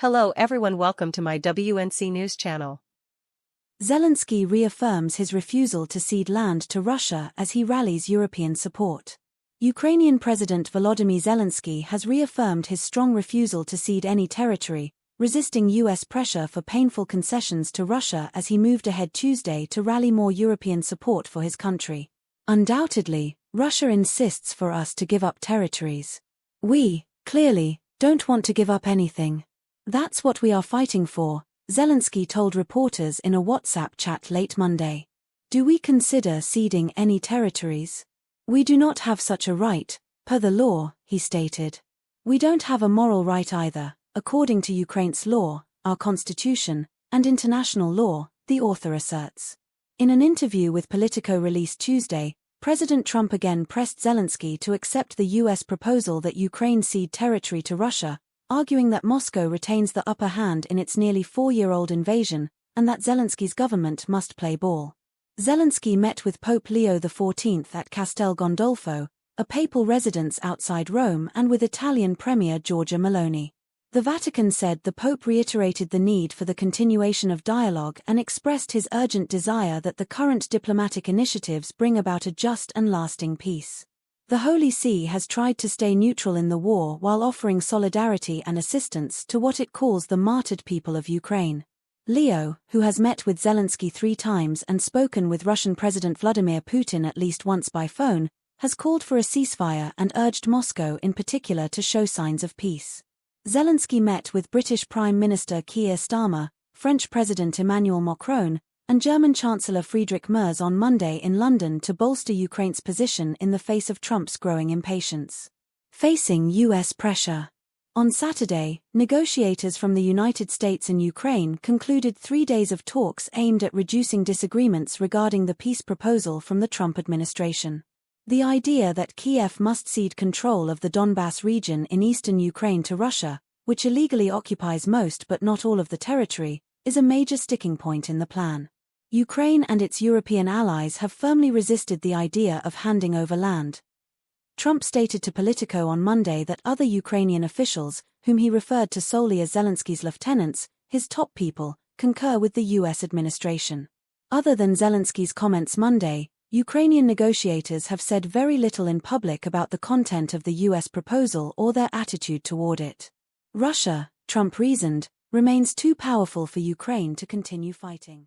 Hello everyone, welcome to my WNC News channel. Zelensky reaffirms his refusal to cede land to Russia as he rallies European support. Ukrainian President Volodymyr Zelensky has reaffirmed his strong refusal to cede any territory, resisting US pressure for painful concessions to Russia as he moved ahead Tuesday to rally more European support for his country. Undoubtedly, Russia insists for us to give up territories. We, clearly, don't want to give up anything. That's what we are fighting for, Zelensky told reporters in a WhatsApp chat late Monday. Do we consider ceding any territories? We do not have such a right, per the law, he stated. We don't have a moral right either, according to Ukraine's law, our constitution, and international law, the author asserts. In an interview with Politico released Tuesday, President Trump again pressed Zelensky to accept the US proposal that Ukraine cede territory to Russia, arguing that Moscow retains the upper hand in its nearly 4-year-old invasion, and that Zelensky's government must play ball. Zelensky met with Pope Leo XIV at Castel Gandolfo, a papal residence outside Rome, and with Italian Premier Giorgia Meloni. The Vatican said the Pope reiterated the need for the continuation of dialogue and expressed his urgent desire that the current diplomatic initiatives bring about a just and lasting peace. The Holy See has tried to stay neutral in the war while offering solidarity and assistance to what it calls the martyred people of Ukraine. Leo, who has met with Zelensky 3 times and spoken with Russian President Vladimir Putin at least once by phone, has called for a ceasefire and urged Moscow in particular to show signs of peace. Zelensky met with British Prime Minister Keir Starmer, French President Emmanuel Macron, and German Chancellor Friedrich Merz on Monday in London to bolster Ukraine's position in the face of Trump's growing impatience. Facing US pressure. On Saturday, negotiators from the United States and Ukraine concluded 3 days of talks aimed at reducing disagreements regarding the peace proposal from the Trump administration. The idea that Kiev must cede control of the Donbas region in eastern Ukraine to Russia, which illegally occupies most but not all of the territory, is a major sticking point in the plan. Ukraine and its European allies have firmly resisted the idea of handing over land. Trump stated to Politico on Monday that other Ukrainian officials, whom he referred to solely as Zelensky's lieutenants, his top people, concur with the US administration. Other than Zelensky's comments Monday, Ukrainian negotiators have said very little in public about the content of the US proposal or their attitude toward it. Russia, Trump reasoned, remains too powerful for Ukraine to continue fighting.